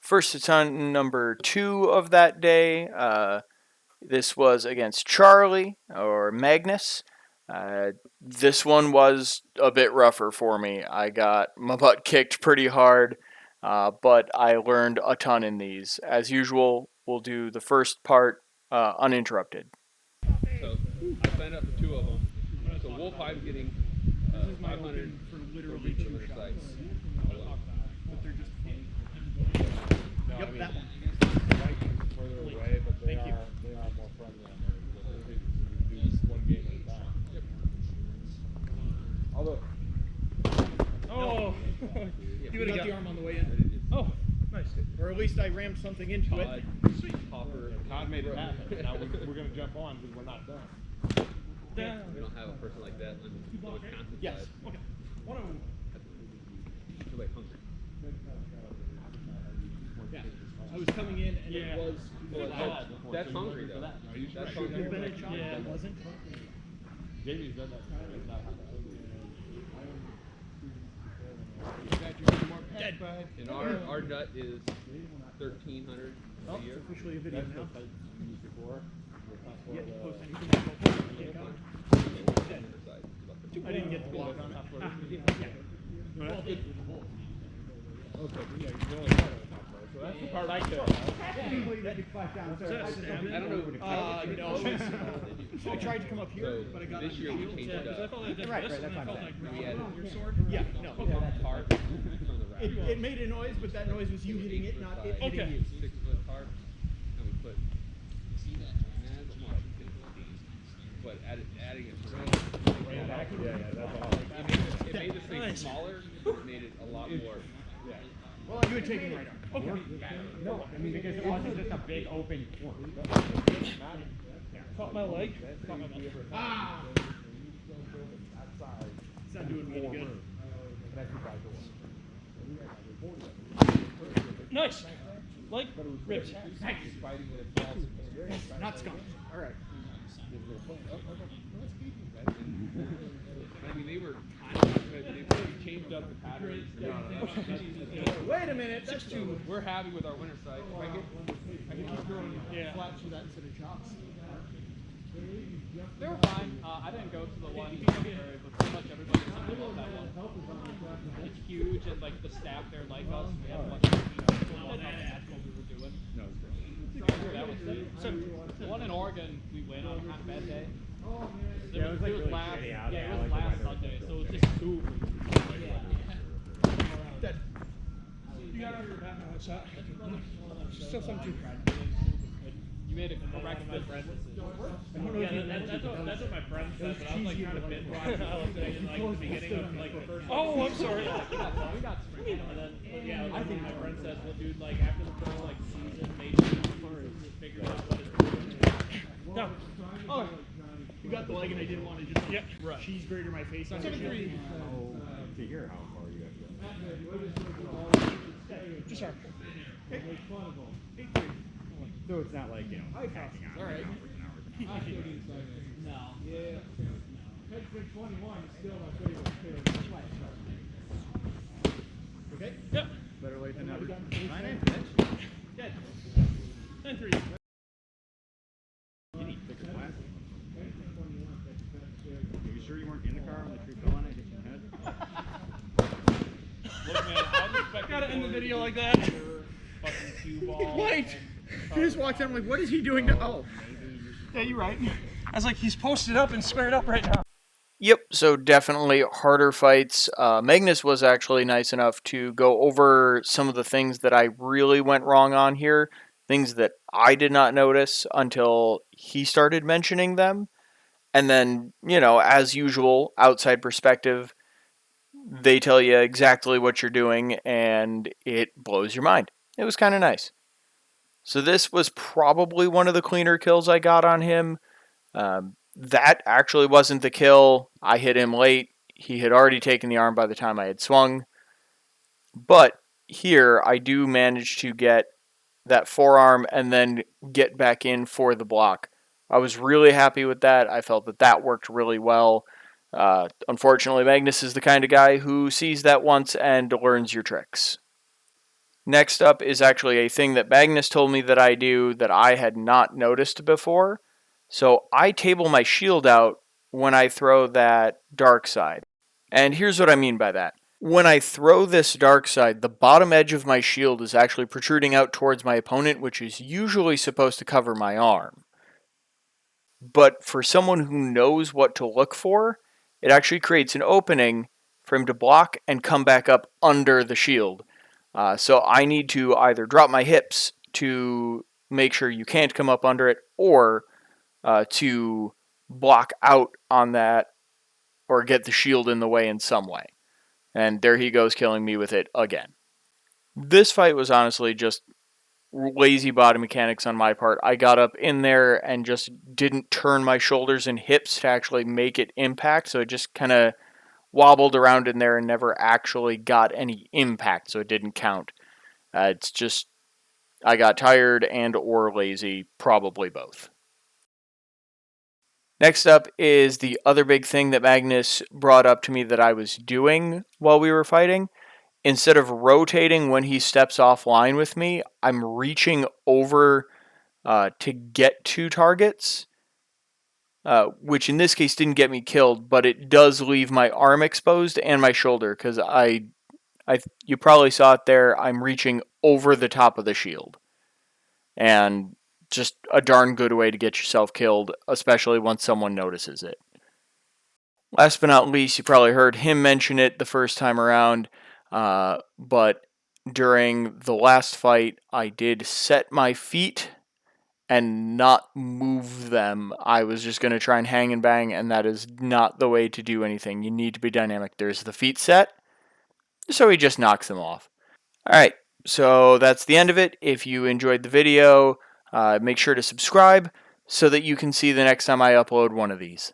First ton number 2 of that day. This was against Charlie, or Magnus. This one was a bit rougher for me. I got my butt kicked pretty hard, but I learned a ton in these. As usual, we'll do the first part uninterrupted. So I signed up for 2 of them. So Wolf, I'm getting 500 for literally 2 other shots. sites. But they're just funny. No, Yep, I mean, that one. further away, but they are more friendly on there because they do just one game at a time. Yep. Although, Oh! You would have got the arm on the way in. Oh, nice. Or at least I rammed something into it. Sweet. Hopper. Todd made it happen. Now we're going to jump on because we're not done. Down. We don't have a person like that on the Wisconsin Yes. side. Okay. One of them. Nobody hungry. Yeah. I was coming in and it was. That's hungry though. Are you sure? That's Should have hungry. been a shot. Yeah. It wasn't. Jamie's done that. It's not happening. Dead. And our nut is 1,300 Oh, a it's year. officially a video That's now. the type you used before. Yeah, post anything on GoPro. Can't count. Dead. I didn't get the block on it. Yeah. Well, Okay, yeah, you really got it. So that's the part I care about. I don't know. No. I tried to come up here, So but I got this year we changed it Because I up. felt like I did Right, this, right, and that's I felt fine. like We added your sword. Yeah, no. tarp from the rack. It made a noise, but that noise was you hitting it, not it hitting Okay. you. 6-foot tarp, and we put. But adding it to Yeah, that's all. it made this thing Nice. smaller. It made it a lot more. Yeah. Well, you had taken right arm. Okay. No, I mean, because it wasn't just a big open court. Caught my leg. Caught my butt. Ah! It's not doing me any good. Nice. Leg. Ribs. Not skunk. All right. I mean, they changed up the patterns. Wait a minute. That's We're happy with our winter site. I can keep throwing Yeah. flats for that instead of chops. They were fine. I didn't go to the one in January, but pretty much everybody was talking about that one. It's huge, and like the staff there like us. We have a bunch of people that asked what we were doing. No, it's great. That was so. The one in Oregon, we went on a kind of bad day. Yeah, it was like really last. shitty out Yeah, there. it I was like the last weather. Sunday, so it was just super. Dead. You got out of your bat now. What's that? Still something. You made a correct business decision. Yeah, that's what my friend said, but I was like kind of bit by it. I was saying like the beginning of like the first. Oh, I'm sorry. We got spring, and then yeah, I think my friend said, well, dude, like after the first like season, maybe figure out what it's doing. No. Oh, you got the leg, and I didn't want to just Yep. cheese grater my face on 7-3. To hear how far you have to go. Just arm. So it's not like, you know, hacking on. All right. No. Okay. Yep. Better late than never. Dead. 10-3. You need thicker plastic. Are you sure you weren't in the car when the tree fell on it? Hit your head? Look, man, I was expecting Gotta end the video like that. fucking cue ball. Wait. He just walked in. I'm like, what is he doing to? Oh. Yeah, you're right. I was like, he's posted up and squared up right now. Yep, so definitely harder fights. Magnus was actually nice enough to go over some of the things that I really went wrong on here, things that I did not notice until he started mentioning them. And then, you know, as usual, outside perspective, they tell you exactly what you're doing and it blows your mind. It was kind of nice. So this was probably one of the cleaner kills I got on him. That actually wasn't the kill. I hit him late. He had already taken the arm by the time I had swung. But here I do manage to get that forearm and then get back in for the block. I was really happy with that. I felt that that worked really well. Unfortunately, Magnus is the kind of guy who sees that once and learns your tricks. Next up is actually a thing that Magnus told me that I do that I had not noticed before. So I table my shield out when I throw that dark side. And here's what I mean by that. When I throw this dark side, the bottom edge of my shield is actually protruding out towards my opponent, which is usually supposed to cover my arm. But for someone who knows what to look for, it actually creates an opening for him to block and come back up under the shield. So I need to either drop my hips to make sure you can't come up under it, or to block out on that or get the shield in the way in some way. And there he goes, killing me with it again. This fight was honestly just lazy body mechanics on my part. I got up in there and just didn't turn my shoulders and hips to actually make it impact, so it just kind of wobbled around in there and never actually got any impact, so it didn't count. It's just I got tired and or lazy, probably both. Next up is the other big thing that Magnus brought up to me that I was doing while we were fighting. Instead of rotating when he steps offline with me, I'm reaching over to get to targets, which in this case didn't get me killed, but it does leave my arm exposed and my shoulder, because you probably saw it there, I'm reaching over the top of the shield. And just a darn good way to get yourself killed, especially once someone notices it. Last but not least, you probably heard him mention it the first time around, but during the last fight, I did set my feet and not move them. I was just going to try and hang and bang, and that is not the way to do anything. You need to be dynamic. There's the feet set, so he just knocks them off. Alright, so that's the end of it. If you enjoyed the video, make sure to subscribe so that you can see the next time I upload one of these.